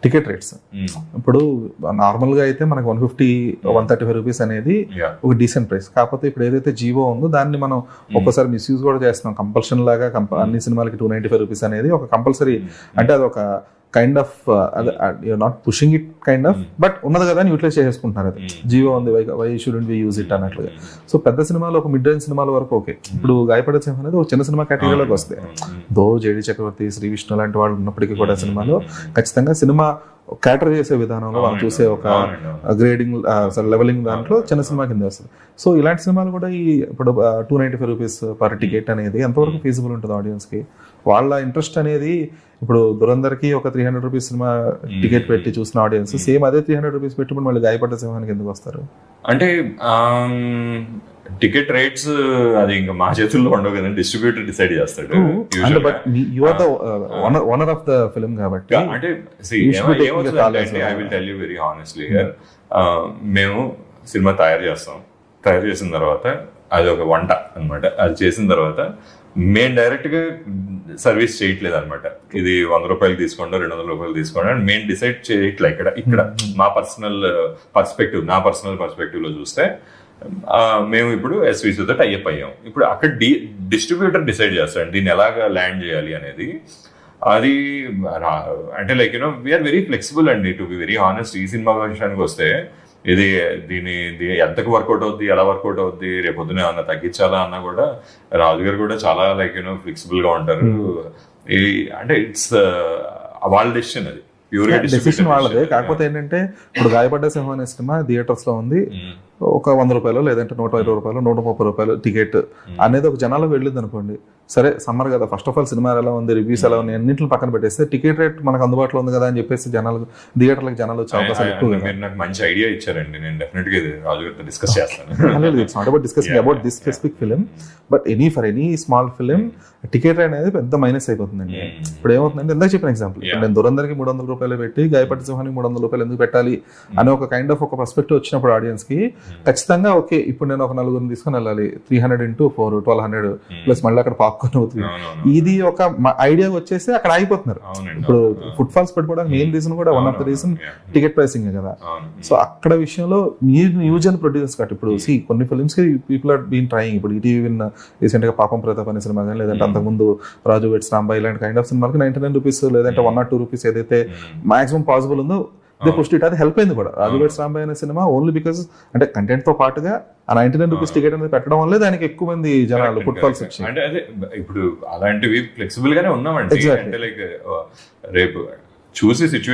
Ticket rates. ఇప్పుడు normal గా అయితే మనకి 150 135 రూపీస్ అనేది ఒక డీసెంట్ ప్రైస్. కాకపోతే ఇప్పుడు ఏదైతే జియో ఉందో దాన్ని మనం ఒక్కోసారి మిస్యూజ్ కూడా చేస్తున్నాం. కంపల్షన్ లాగా అన్ని సినిమాలకి 295 రూపీస్ అనేది ఒక కంపల్సరీ, అంటే అది ఒక kind of not pushing it kind of, but ఉన్నది కదా అని యూటిలైజ్ చేసుకుంటున్నారు. అది జియో ఉంది, why shouldn't we use it అన్నట్లుగా. సో పెద్ద సినిమాలు ఒక మిడ్ రేంజ్ సినిమాల వరకు ఓకే. ఇప్పుడు గాయపడే సింహం అనేది ఒక చిన్న సినిమా కేటగిరీలోకి వస్తాయి. దో జేడి చక్రవర్తి, శ్రీ విష్ణు లాంటి వాళ్ళు ఉన్నప్పటికీ కూడా సినిమాలో ఖచ్చితంగా సినిమా క్యాటర్ చేసే విధానంలో మనం చూసే ఒక గ్రేడింగ్ లెవెలింగ్ దాంట్లో చిన్న సినిమా కింద వస్తుంది. సో ఇలాంటి సినిమాలు కూడా ఈ ఇప్పుడు 295 రూపీస్ పర్ టికెట్ అనేది ఎంతవరకు ఫీజిబుల్ ఉంటుంది ఆడియన్స్ కి? వాళ్ళ ఇంట్రెస్ట్ అనేది ఇప్పుడు దురందర్కి ఒక 300 రూపీస్ సినిమా టికెట్ పెట్టి చూసిన ఆడియన్స్ సేమ్ అదే 300 రూపీస్ పెట్టి మళ్ళీ గాయపడ్డ సింహానికి ఎందుకు వస్తారు? అంటే టికెట్ రేట్స్ అది ఇంకా మా చేతుల్లో ఉండవు కదా, డిస్ట్రిబ్యూటర్ డిసైడ్ చేస్తాడు. But you are the owner of the film కాబట్టి. అంటే I will tell you very honestly, మేము సినిమా తయారు చేసిన తర్వాత అది ఒక వంట అనమాట. అది చేసిన తర్వాత మేము డైరెక్ట్ గా సర్వీస్ చేయట్లేదు అనమాట. ఇది 100 రూపాయలు తీసుకోండి, 200 రూపాయలు తీసుకోండి అని మేము డిసైడ్ చేయట్లే. ఇక్కడ మా పర్సనల్ పర్స్పెక్టివ్ లో చూస్తే మేము ఇప్పుడు ఎస్విసితో టైఅప్ అయ్యాం. ఇప్పుడు అక్కడ డిస్ట్రిబ్యూటర్ డిసైడ్ చేస్తాడు దీన్ని ఎలాగా ల్యాండ్ చేయాలి అనేది. అది అంటే like you know we are very flexible అండి, టు బి వెరీ హానెస్ట్. ఈ సినిమా విషయానికి వస్తే దీని ఎంతకు వర్కౌట్ అవుద్ది, ఎలా వర్కౌట్ అవుద్ది, రేపొద్దున ఏమన్నా తగ్గించాలా అన్నా కూడా రాజు గారు కూడా చాలా లైక్ యూనో ఫ్లెక్సిబుల్ గా ఉంటారు. అంటే ఇట్స్ వాళ్ళ డెసిషన్, అది డెసిషన్ వాళ్ళదే. కాకపోతే ఏంటంటే ఇప్పుడు గాయపడ్డ సింహం అనే సినిమా థియేటర్స్ లో ఉంది, ఒక 100 రూపాయలు లేదంటే 120 రూపాయలు 130 రూపాయలు టికెట్ అనేది ఒక జనాలకు వెళ్ళింది అనుకోండి. సరే సమ్మర్ కదా, ఫస్ట్ ఆఫ్ ఆల్ సినిమా ఎలా ఉంది, రివ్యూస్ ఎలా ఉన్నాయి అన్నింటిని పక్కన పెట్టేస్తే టికెట్ రేట్ మనకు అందుబాటులో ఉంది కదా అని చెప్పేసి థియేటర్లకు జనాలు వచ్చే అవకాశాలు ఎక్కువ. మీరు నాకు మంచి ఐడియా ఇచ్చారండి, నేను డెఫినెట్ గా రాజు గారితో డిస్కస్ చేస్తాను. It's not about discussing about this specific film, but for any small film ticket rate అనేది పెద్ద మైనస్ అయిపోతుందండి. ఇప్పుడు ఏమవుతుందంటే ఇందాక చెప్పిన ఎగ్జాంపుల్, నేను దురందర్కి 300 రూపాయలు పెట్టి గాయపడ్డ సింహానికి 300 రూపాయలు ఎందుకు పెట్టాలి అని ఒక కైండ్ ఆఫ్ ఒక పర్స్పెక్టివ్ వచ్చినప్పుడు ఆడియన్స్ కి ఖచ్చితంగా ఓకే, ఇప్పుడు నేను ఒక 4 తీసుకుని వెళ్ళాలి, 300 into 4 1200 ప్లస్ మళ్ళీ అక్కడ పాప్కార్న్ అవుతుంది. ఇది ఒక ఐడియా వచ్చేసి అక్కడ ఆగిపోతున్నారు. ఇప్పుడు ఫుట్ ఫాల్స్ పెట్టుకోవడానికి మెయిన్ రీజన్ కూడా one of the reason ticket pricing కదా. సో అక్కడ విషయంలో న్యూ జన్ ప్రొడ్యూసర్స్ కాబట్టి ఇప్పుడు కొన్ని ఫిల్మ్స్ కి పీపుల్ ఆర్ బీన్ ట్రైయింగ్. ఇప్పుడు ఈటీవీ రీసెంట్ గా పాపం ప్రతాప్ అనే సినిమా కానీ, లేదంటే అంతకుముందు రాజు వెట్స్ రాంబాయి ఇలాంటి కైండ్ ఆఫ్ సినిమాకి 99 రూపీస్ లేదంటే 1 or 2 రూపీస్ ఏదైతే మాక్సిమం పాసిబుల్ ఉందో దే పుష్ట్ ఇట్. అది హెల్ప్ అయింది కూడా. రాజు వెట్స్ రాంబాయి అనే సినిమా ఓన్లీ బికాస్ అంటే కంటెంట్ తో పాటుగా ఆ 99 రూపీస్ టికెట్ అనేది పెట్టడం వల్లే దానికి ఎక్కువ మంది జనాలు ఫుట్ ఫాల్స్ వచ్చాయి. అంటే అదే ఇప్పుడు అలాంటివి ఫ్లెక్సిబుల్ గానే ఉన్నామండి. అంటే లైక్ రేపు చూసి సిచ్యువేషన్